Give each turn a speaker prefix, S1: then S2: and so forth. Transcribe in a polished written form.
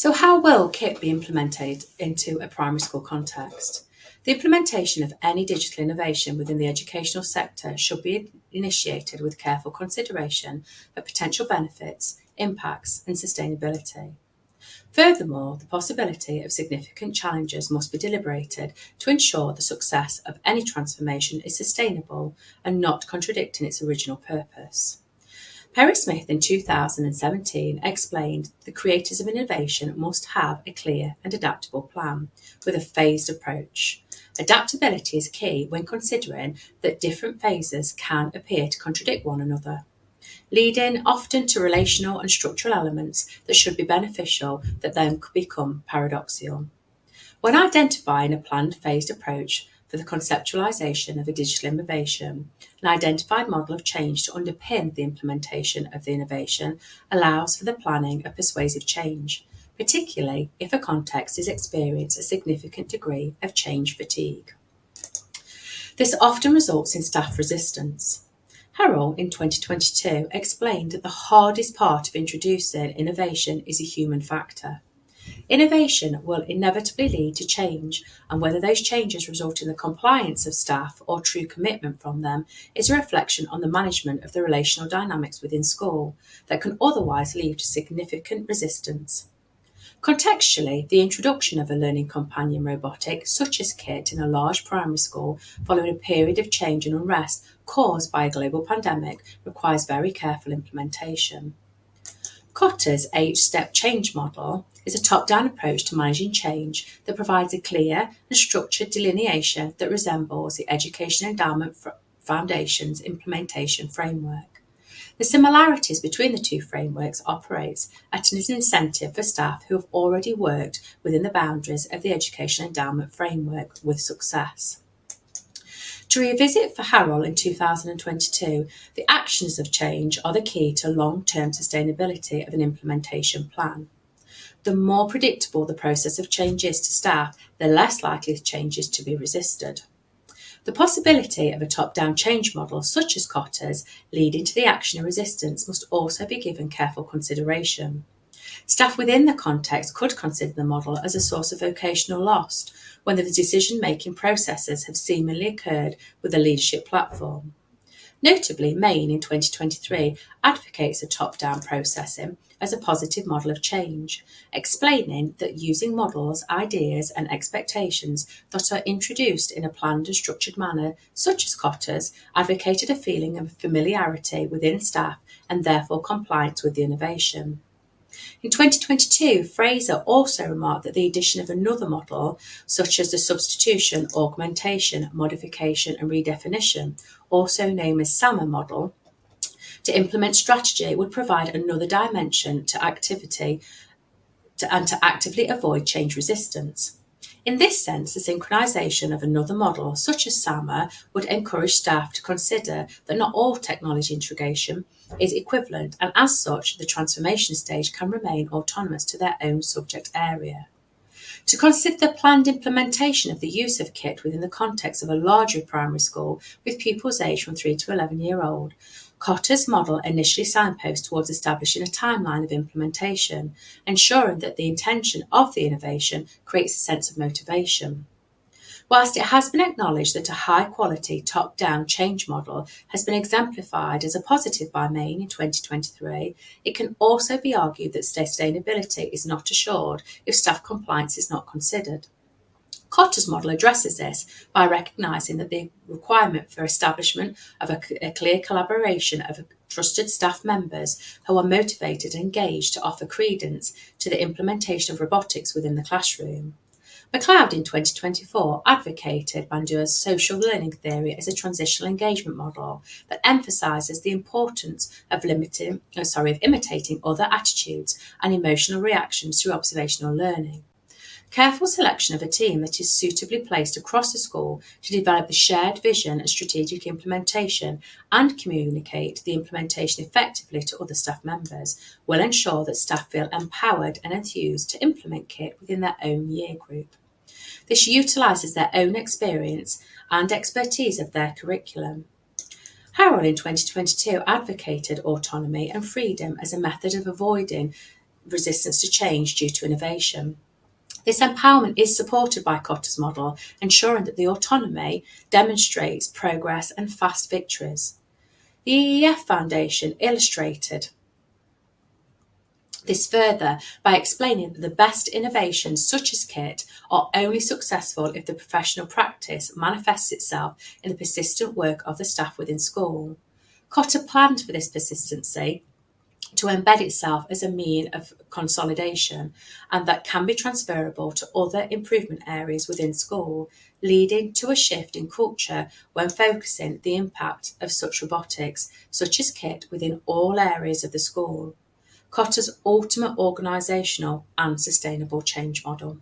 S1: So how will KITT be implemented into a primary school context? The implementation of any digital innovation within the educational sector should be initiated with careful consideration of potential benefits, impacts and sustainability. Furthermore, the possibility of significant challenges must be deliberated to ensure the success of any transformation is sustainable and not contradicting its original purpose. Perry Smith in 2017 explained the creators of innovation must have a clear and adaptable plan with a phased approach. Adaptability is key when considering that different phases can appear to contradict one another, leading often to relational and structural elements that should be beneficial that then could become paradoxical. When identifying a planned phased approach for the conceptualization of a digital innovation, an identified model of change to underpin the implementation of the innovation allows for the planning of persuasive change, particularly if a context is experiencing a significant degree of change fatigue. This often results in staff resistance. Harrell in 2022 explained that the hardest part of introducing innovation is a human factor. Innovation will inevitably lead to change, and whether those changes result in the compliance of staff or true commitment from them is a reflection on the management of the relational dynamics within school that can otherwise lead to significant resistance. Contextually, the introduction of a learning companion robotic such as KITT in a large primary school following a period of change and unrest caused by a global pandemic requires very careful implementation. Kotter's 8-step change model is a top-down approach to managing change that provides a clear and structured delineation that resembles the Education Endowment Foundation's implementation framework. The similarities between the two frameworks operates as an incentive for staff who have already worked within the boundaries of the Education Endowment framework with success. To revisit for Harrell in 2022, the actions of change are the key to long-term sustainability of an implementation plan. The more predictable the process of change is to staff, the less likely the change is to be resisted. The possibility of a top-down change model such as Kotter's leading to the action of resistance must also be given careful consideration. Staff within the context could consider the model as a source of vocational loss when the decision-making processes have seemingly occurred with a leadership platform. Notably, Maine in 2023 advocates a top-down processing as a positive model of change, explaining that using models, ideas and expectations that are introduced in a planned and structured manner, such as Kotter's, advocated a feeling of familiarity within staff and therefore compliance with the innovation. In 2022, Fraser also remarked that the addition of another model, such as the substitution, augmentation, modification and redefinition, also known as SAMA model, to implement strategy would provide another dimension to activity and to actively avoid change resistance. In this sense, the synchronisation of another model, such as SAMA, would encourage staff to consider that not all technology integration is equivalent, and as such, the transformation stage can remain autonomous to their own subject area. To consider the planned implementation of the use of KITT within the context of a larger primary school with pupils aged from 3 to 11-year-old, Kotter's model initially signposts towards establishing a timeline of implementation, ensuring that the intention of the innovation creates a sense of motivation. Whilst it has been acknowledged that a high-quality top-down change model has been exemplified as a positive by Maine in 2023, it can also be argued that sustainability is not assured if staff compliance is not considered. Kotter's model addresses this by recognising that the requirement for establishment of a clear collaboration of trusted staff members who are motivated and engaged to offer credence to the implementation of robotics within the classroom. MacLeod in 2024 advocated Bandur's social learning theory as a transitional engagement model that emphasises the importance of imitating other attitudes and emotional reactions through observational learning. Careful selection of a team that is suitably placed across the school to develop the shared vision and strategic implementation and communicate the implementation effectively to other staff members will ensure that staff feel empowered and enthused to implement KITT within their own year group. This utilises their own experience and expertise of their curriculum. Harrell in 2022 advocated autonomy and freedom as a method of avoiding resistance to change due to innovation. This empowerment is supported by KITT's model, ensuring that the autonomy demonstrates progress and fast victories. The EEF Foundation illustrated this further by explaining that the best innovations, such as KITT, are only successful if the professional practice manifests itself in the persistent work of the staff within school. KITT planned for this persistency to embed itself as a mean of consolidation, and that can be transferable to other improvement areas within school, leading to a shift in culture when focusing the impact of such robotics, such as KITT, within all areas of the school. KITT's ultimate organisational and sustainable change model.